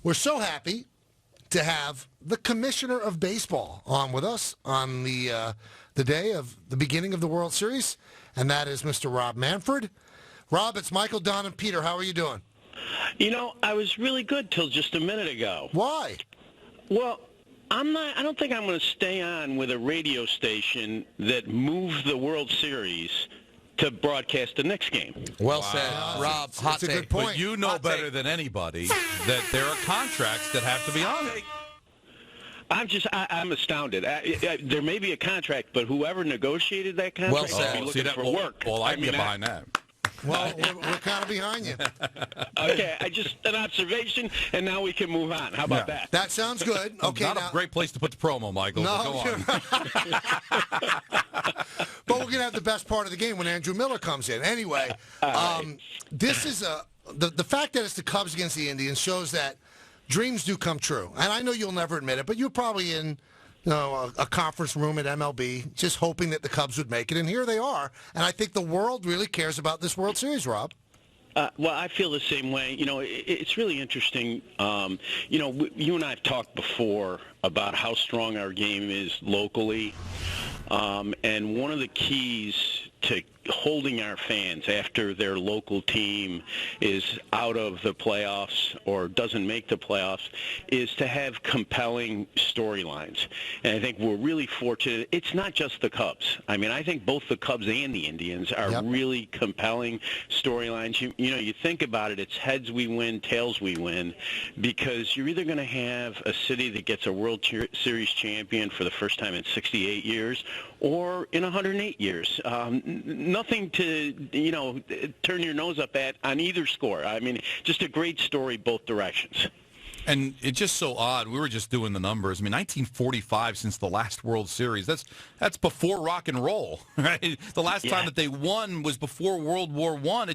We're so happy to have the Commissioner of Baseball on with us on the day of the beginning of the World Series, and that is Mr. Rob Manfred. Rob, it's Michael, Don, and Peter. How are you doing? You know, I was really good till just a minute ago. Why? Well, I don't think I'm going to stay on with a radio station that moves the World Series to broadcast the Knicks game. Well said, Rob. Hot it's a take. good point. But you know better than anybody that there are contracts that have to be honored. I'm astounded. There may be a contract, but whoever negotiated that contract Well said. be looking for work. Well, I can get behind that. Well, we're kind of behind you. Okay, an observation, and now we can move on. How about that? That sounds good. Okay, Not a great place to put the promo, Michael. No, Go on. But we're going to have the best part of the game when Andrew Miller comes in. Anyway, this is the fact that it's the Cubs against the Indians shows that dreams do come true. And I know you'll never admit it, but you're probably in a conference room at MLB just hoping that the Cubs would make it, and here they are. And I think the world really cares about this World Series, Rob. Well, I feel the same way. You know, it's really interesting. You and I have talked before about how strong our game is locally. And one of the keys to holding our fans after their local team is out of the playoffs or doesn't make the playoffs is to have compelling storylines. And I think we're really fortunate. It's not just the Cubs. I mean, I think both the Cubs and the Indians are really compelling storylines. You think about it, it's heads we win, tails we win, because you're either going to have a city that gets a World Series champion for the first time in 68 years or in 108 years. Nothing to, turn your nose up at on either score. I mean, just a great story both directions. And it's just so odd. We were just doing the numbers. I mean, 1945 since the last World Series. That's before rock and roll, right? The last time that they won was before World War I.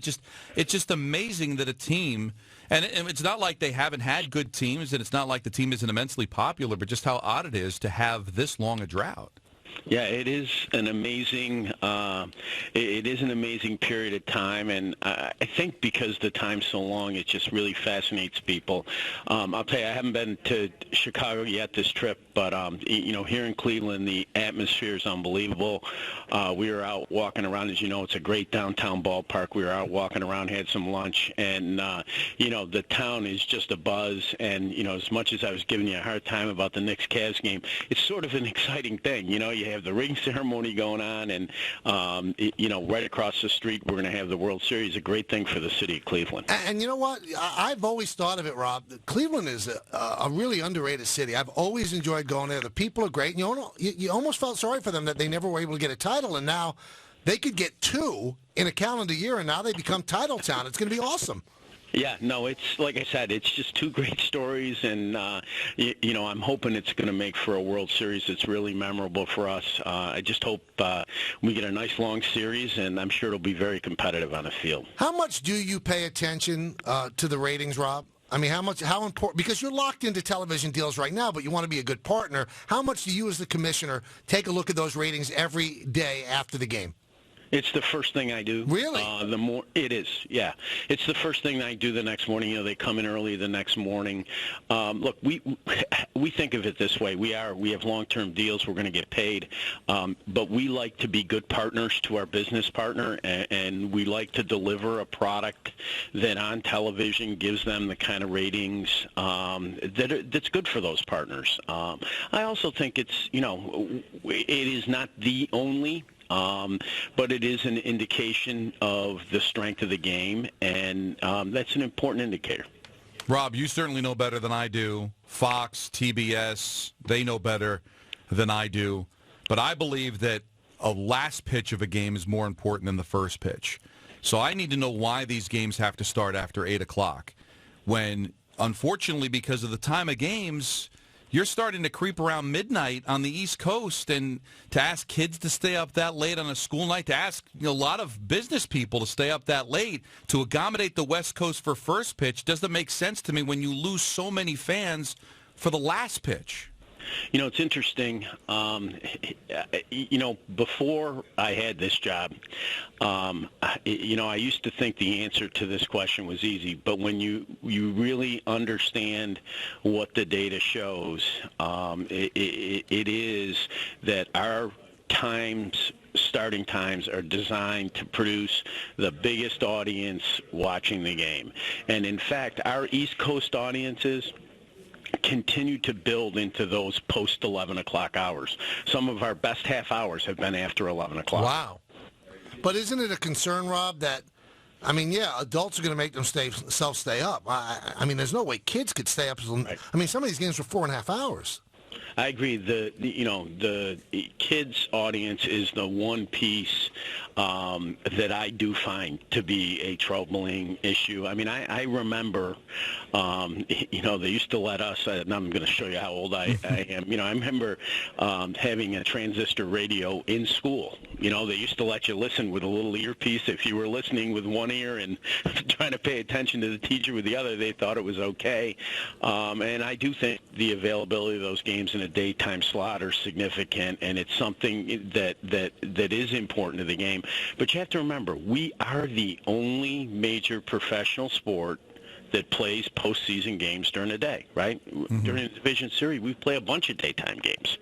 It's just amazing that a team, and it's not like they haven't had good teams, and it's not like the team isn't immensely popular, but just how odd it is to have this long a drought. Yeah, it is an amazing period of time, and I think because the time's so long, it just really fascinates people. I'll tell you, I haven't been to Chicago yet this trip, but here in Cleveland, the atmosphere is unbelievable. We were out walking around, as you know, it's a great downtown ballpark. We were out walking around, had some lunch, and the town is just a buzz. And as much as I was giving you a hard time about the Knicks-Cavs game, it's sort of an exciting thing. You have the ring ceremony going on, and right across the street we're going to have the World Series. A great thing for the city of Cleveland. And you know what? I've always thought of it, Rob. Cleveland is a really underrated city. I've always enjoyed going there. The people are great. And you almost felt sorry for them that they never were able to get a title, and now they could get two in a calendar year, and now they become title town. It's going to be awesome. Yeah, no, it's like I said, it's just two great stories, and I'm hoping it's going to make for a World Series that's really memorable for us. I just hope we get a nice long series, and I'm sure it'll be very competitive on the field. How much do you pay attention to the ratings, Rob? I mean, how important, because you're locked into television deals right now, but you want to be a good partner. How much do you as the commissioner take a look at those ratings every day after the game? It's the first thing I do. Really? It is, yeah. It's the first thing I do the next morning. They come in early the next morning. Look, we think of it this way. We have long-term deals. We're going to get paid, but we like to be good partners to our business partner, and we like to deliver a product that on television gives them the kind of ratings that's good for those partners. I also think it is not the only. But it is an indication of the strength of the game, and that's an important indicator. Rob, you certainly know better than I do. Fox, TBS, they know better than I do. But I believe that a last pitch of a game is more important than the first pitch. So I need to know why these games have to start after 8 o'clock when, unfortunately, because of the time of games, you're starting to creep around midnight on the East Coast, and to ask kids to stay up that late on a school night, to ask a lot of business people to stay up that late to accommodate the West Coast for first pitch doesn't make sense to me when you lose so many fans for the last pitch. It's interesting. Before I had this job, I used to think the answer to this question was easy. But when you really understand what the data shows, it is that our starting times are designed to produce the biggest audience watching the game. And in fact, our East Coast audiences continue to build into those post 11 o'clock hours. Some of our best half hours have been after 11 o'clock. Wow. But isn't it a concern, Rob, that, adults are going to make themselves stay up. I mean, there's no way kids could stay up. Right. I mean, some of these games were 4.5 hours. I agree. The kids' audience is the one piece that I do find to be a troubling issue. I mean, I remember, they used to let us, and I'm going to show you how old I am. I remember having a transistor radio in school. They used to let you listen with a little earpiece. If you were listening with one ear and trying to pay attention to the teacher with the other, they thought it was okay. And I do think the availability of those games in a daytime slot are significant, and it's something that is important to the game. But you have to remember, we are the only major professional sport that plays postseason games during the day, right? Mm-hmm. During the Division Series, we play a bunch of daytime games.